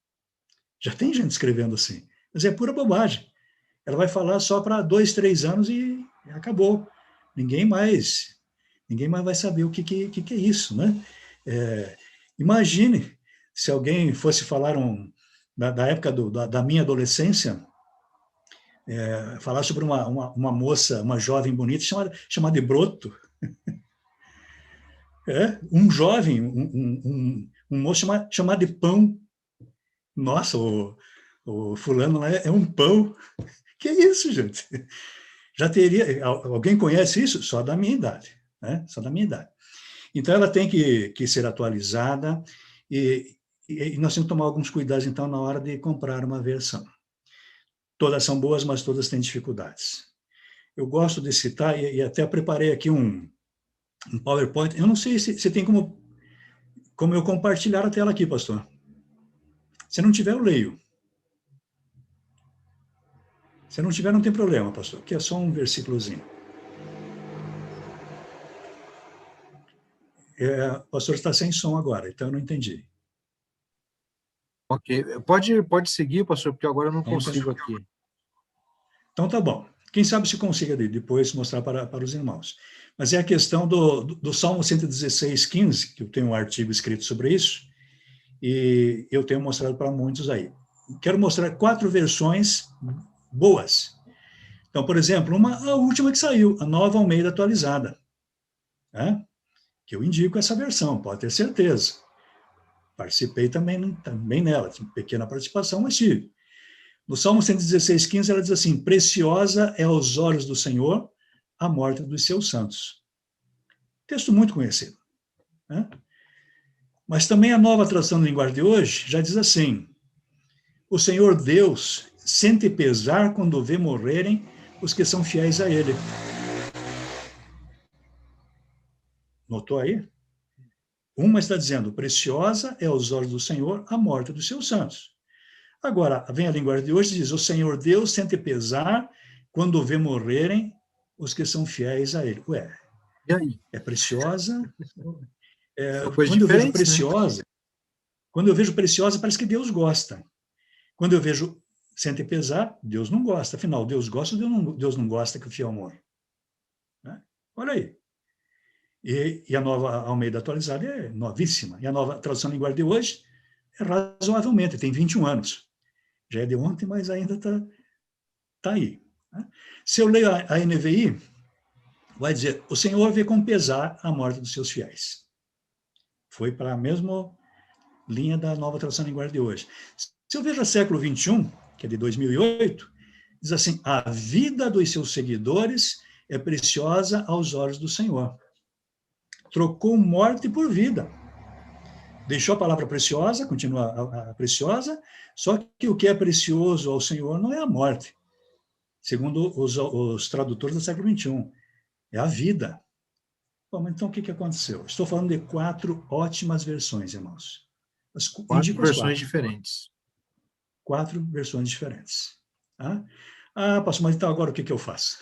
B: Já tem gente escrevendo assim, mas é pura bobagem. Ela vai falar só para 2, 3 anos e acabou. Ninguém mais, ninguém mais vai saber o que é isso, né? Imagine se alguém fosse falar da época da minha adolescência, falar sobre uma moça, uma jovem bonita chamada de broto. Um jovem, um moço chamado de pão. Nossa, o fulano lá é um pão. Que isso, gente? Já teria. Alguém conhece isso? Só da minha idade. Né? Só da minha idade. Então, ela tem que ser atualizada e nós temos que tomar alguns cuidados, então, na hora de comprar uma versão. Todas são boas, mas todas têm dificuldades. Eu gosto de citar, e até preparei aqui um PowerPoint. Eu não sei se tem como eu compartilhar a tela aqui, pastor. Se não tiver, eu leio. Se não tiver, não tem problema, pastor, que é só um versículozinho. O pastor está sem som agora, então eu não entendi.
A: Ok. Pode seguir, pastor, porque agora eu não consigo aqui.
B: Então tá bom. Quem sabe se consiga depois mostrar para os irmãos. Mas é a questão do Salmo 116:15, que eu tenho um artigo escrito sobre isso, e eu tenho mostrado para muitos aí. Quero mostrar 4 versões boas. Então, por exemplo, a última que saiu, a Nova Almeida Atualizada, né? Que eu indico essa versão, pode ter certeza. Participei também nela, pequena participação, mas tive. No Salmo 116:15, ela diz assim: preciosa é aos olhos do Senhor a morte dos seus santos. Texto muito conhecido. Né? Mas também a nova tradução da linguagem de hoje já diz assim: o Senhor Deus sente pesar quando vê morrerem os que são fiéis a Ele. Notou aí? Uma está dizendo: preciosa é aos olhos do Senhor a morte dos seus santos. Agora, vem a linguagem de hoje e diz: o Senhor Deus sente pesar quando vê morrerem os que são fiéis a Ele. Ué,
A: E aí?
B: é preciosa?
A: São coisas
B: Quando eu vejo
A: diferentes, né?
B: preciosa, parece que Deus gosta. Quando eu vejo sente pesar, Deus não gosta. Afinal, Deus gosta ou Deus não gosta que o fiel morra? Né? Olha aí. E a nova Almeida atualizada é novíssima. E a nova tradução em linguagem de hoje é razoavelmente, tem 21 anos. Já é de ontem, mas ainda está aí. Né? Se eu leio a NVI, vai dizer: o Senhor vê com pesar a morte dos seus fiéis. Foi para a mesma linha da Nova Tradução Linguagem de hoje. Se eu vejo o século XXI, que é de 2008, diz assim: a vida dos seus seguidores é preciosa aos olhos do Senhor. Trocou morte por vida. Deixou a palavra preciosa, continua a preciosa, só que o que é precioso ao Senhor não é a morte, segundo os tradutores do século XXI, é a vida. Bom, então o que aconteceu? Estou falando de 4 ótimas versões, irmãos.
A: Quatro
B: Indico as
A: versões
B: 4.
A: diferentes.
B: 4 versões diferentes. Tá? Ah, pastor, mas então agora o que eu faço?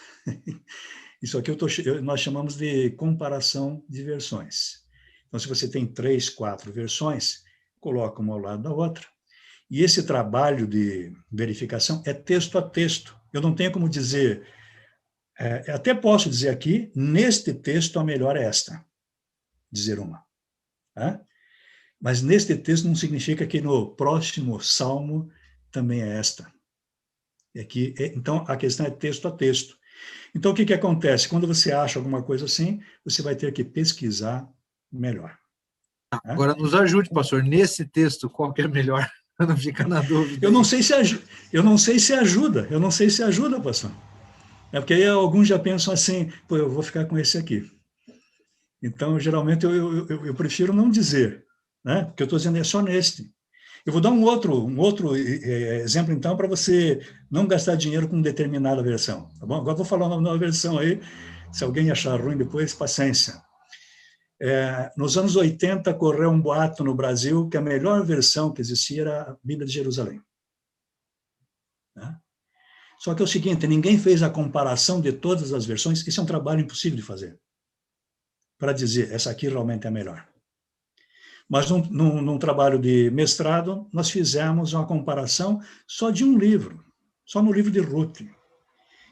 B: Isso aqui nós chamamos de comparação de versões. Então, se você tem 3, 4 versões, coloca uma ao lado da outra. E esse trabalho de verificação é texto a texto. Eu não tenho como dizer, até posso dizer aqui, neste texto a melhor é esta, dizer uma. Tá? Mas neste texto não significa que no próximo salmo também é esta. Então, a questão é texto a texto. Então, o que acontece? Quando você acha alguma coisa assim, você vai ter que pesquisar melhor. Tá?
A: Agora, nos ajude, pastor, nesse texto, qual que é melhor? Para não ficar na dúvida.
B: Eu não sei se ajuda, pastor. É porque aí alguns já pensam assim, pô, eu vou ficar com esse aqui. Então, geralmente, eu prefiro não dizer, né? Porque eu estou dizendo é só neste. Eu vou dar um outro exemplo, então, para você não gastar dinheiro com determinada versão. Tá bom? Agora vou falar uma nova versão aí. Se alguém achar ruim depois, paciência. Nos anos 80, correu um boato no Brasil que a melhor versão que existia era a Bíblia de Jerusalém. Né? Só que é o seguinte, ninguém fez a comparação de todas as versões, isso é um trabalho impossível de fazer, para dizer, essa aqui realmente é a melhor. Mas num trabalho de mestrado, nós fizemos uma comparação só de um livro, só no livro de Ruth.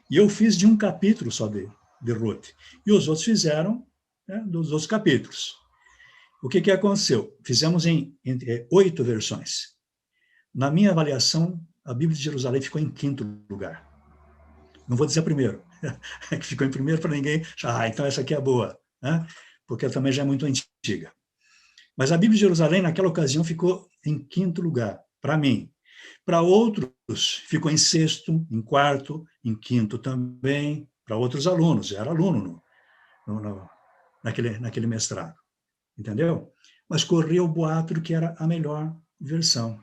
B: E eu fiz de um capítulo só de Ruth. E os outros fizeram, né, dos outros capítulos. O que aconteceu? Fizemos em 8 versões. Na minha avaliação, a Bíblia de Jerusalém ficou em 5º lugar. Não vou dizer primeiro, que ficou em primeiro para ninguém achar, então essa aqui é boa, né? Porque ela também já é muito antiga. Mas a Bíblia de Jerusalém, naquela ocasião, ficou em 5º lugar, para mim. Para outros, ficou em 6º, em 4º, em 5º também, para outros alunos. Eu era aluno naquele mestrado, entendeu? Mas corria o boato que era a melhor versão.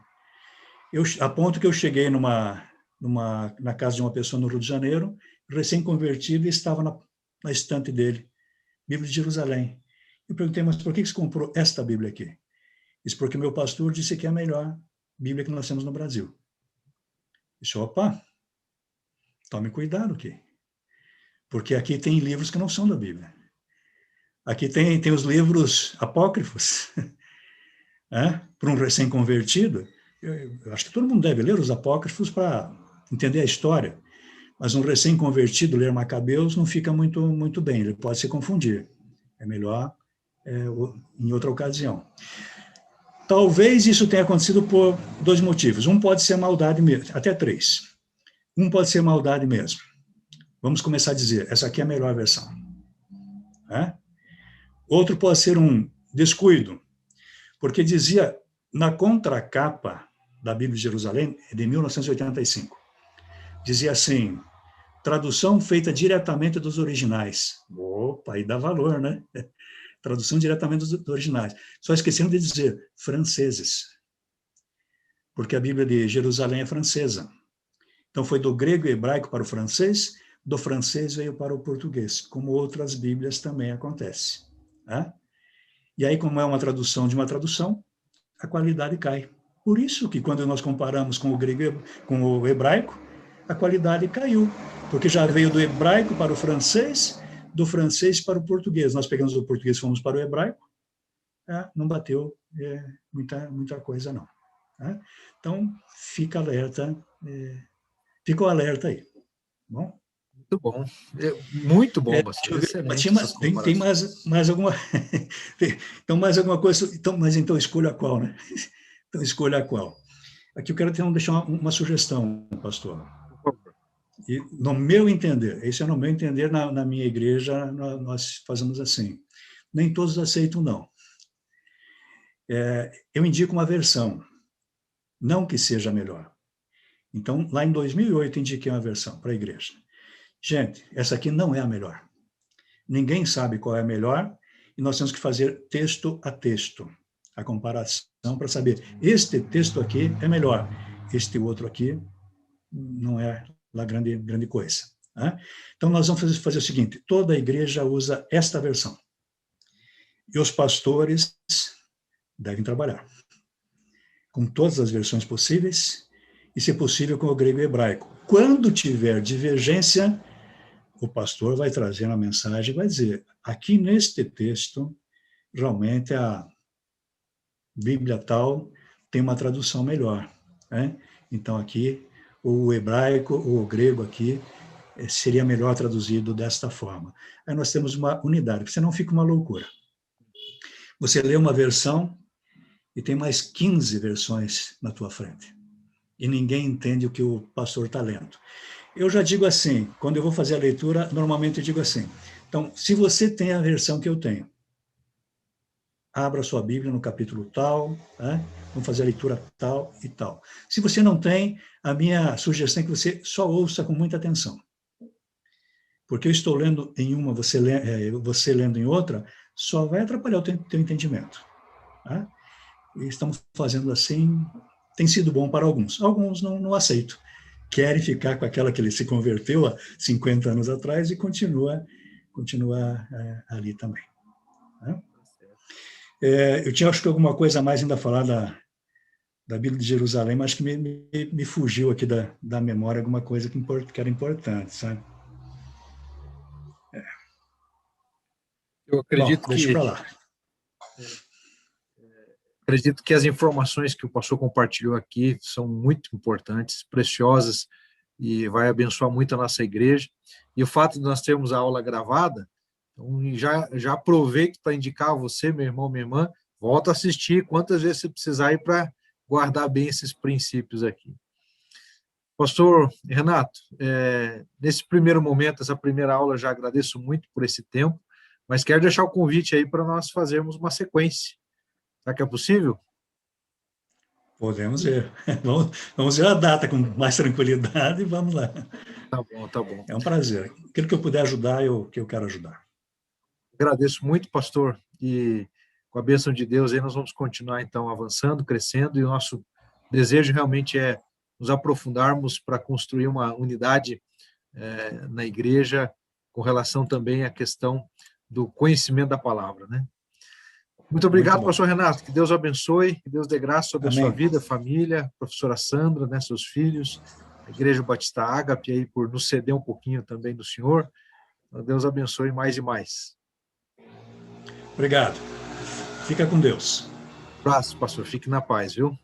B: A ponto que eu cheguei na casa de uma pessoa no Rio de Janeiro, recém-convertido, e estava na estante dele, Bíblia de Jerusalém. Eu perguntei, mas por que você comprou esta Bíblia aqui? Isso porque meu pastor disse que é a melhor Bíblia que nós temos no Brasil. Eu disse, opa, tome cuidado aqui. Porque aqui tem livros que não são da Bíblia. Aqui tem os livros apócrifos. Para um recém-convertido, eu acho que todo mundo deve ler os apócrifos para entender a história. Mas um recém-convertido ler Macabeus não fica muito bem, ele pode se confundir. É melhor em outra ocasião. Talvez isso tenha acontecido por 2 motivos. Um pode ser maldade mesmo, até 3. Um pode ser maldade mesmo. Vamos começar a dizer, essa aqui é a melhor versão. Outro pode ser um descuido, porque dizia, na contracapa da Bíblia de Jerusalém, de 1985, dizia assim, tradução feita diretamente dos originais. Opa, aí dá valor, né? Tradução diretamente dos originais. Só esqueceram de dizer franceses, porque a Bíblia de Jerusalém é francesa. Então foi do grego e hebraico para o francês, do francês veio para o português, como outras Bíblias também acontece. E aí, como é uma tradução de uma tradução, a qualidade cai. Por isso que quando nós comparamos com o grego, com o hebraico, a qualidade caiu, porque já veio do hebraico para o francês, do francês para o português. Nós pegamos o português e fomos para o hebraico, não bateu muita coisa, não. Então, fica alerta, fica o alerta aí. Bom?
A: Muito bom. Muito bom, pastor. Excelente essas comparações.
B: Tem mais alguma... então, mais alguma coisa... Então, escolha qual, né? Então, escolha qual. Aqui eu quero deixar uma sugestão, pastor. E, no meu entender, esse é no meu entender, na minha igreja, nós fazemos assim. Nem todos aceitam, não. eu indico uma versão, não que seja melhor. Então, lá em 2008, indiquei uma versão para a igreja. Gente, essa aqui não é a melhor. Ninguém sabe qual é a melhor, e nós temos que fazer texto a texto, a comparação para saber, este texto aqui é melhor, este outro aqui não é lá grande coisa. Né? Então, nós vamos fazer o seguinte, toda a igreja usa esta versão. E os pastores devem trabalhar com todas as versões possíveis, e, se possível, com o grego e hebraico. Quando tiver divergência, o pastor vai trazer uma mensagem e vai dizer, aqui neste texto, realmente a Bíblia tal tem uma tradução melhor. Né? Então, aqui, o hebraico, ou o grego aqui, seria melhor traduzido desta forma. Aí nós temos uma unidade, porque senão fica uma loucura. Você lê uma versão e tem mais 15 versões na tua frente. E ninguém entende o que o pastor está lendo. Eu já digo assim, quando eu vou fazer a leitura, normalmente eu digo assim, então, se você tem a versão que eu tenho, abra sua Bíblia no capítulo tal, né? Vamos fazer a leitura tal e tal. Se você não tem, a minha sugestão é que você só ouça com muita atenção. Porque eu estou lendo em uma, você lendo em outra, só vai atrapalhar o teu entendimento. Tá? E estamos fazendo assim, tem sido bom para alguns. Alguns não aceitam. Querem ficar com aquela que ele se converteu há 50 anos atrás e continua ali também. Né? Eu tinha, acho que, alguma coisa a mais ainda a falar da Bíblia de Jerusalém, mas acho que me fugiu aqui da memória alguma coisa que era importante, sabe?
A: Eu
B: Bom, deixa para lá.
A: Acredito que as informações que o pastor compartilhou aqui são muito importantes, preciosas, e vai abençoar muito a nossa igreja. E o fato de nós termos a aula gravada, então já aproveito para indicar a você, meu irmão, minha irmã, volta a assistir quantas vezes você precisar ir para guardar bem esses princípios aqui. Pastor Renato, nesse primeiro momento, essa primeira aula, já agradeço muito por esse tempo, mas quero deixar o convite aí para nós fazermos uma sequência. Será que é possível?
B: Podemos ver. Vamos ver a data com mais tranquilidade e vamos lá.
A: Tá bom, tá bom.
B: É um prazer. Aquilo que eu puder ajudar, que eu quero ajudar.
A: Agradeço muito, pastor, e com a bênção de Deus aí nós vamos continuar então avançando, crescendo, e o nosso desejo realmente é nos aprofundarmos para construir uma unidade na igreja com relação também à questão do conhecimento da palavra, né? Muito obrigado, pastor Renato, que Deus abençoe, que Deus dê graça sobre
B: Amém.
A: a sua vida, família, professora Sandra, né, seus filhos, a Igreja Batista Ágape aí por nos ceder um pouquinho também do Senhor. Deus abençoe mais e mais.
B: Obrigado. Fica com Deus.
A: Abraço, pastor. Fique na paz, viu?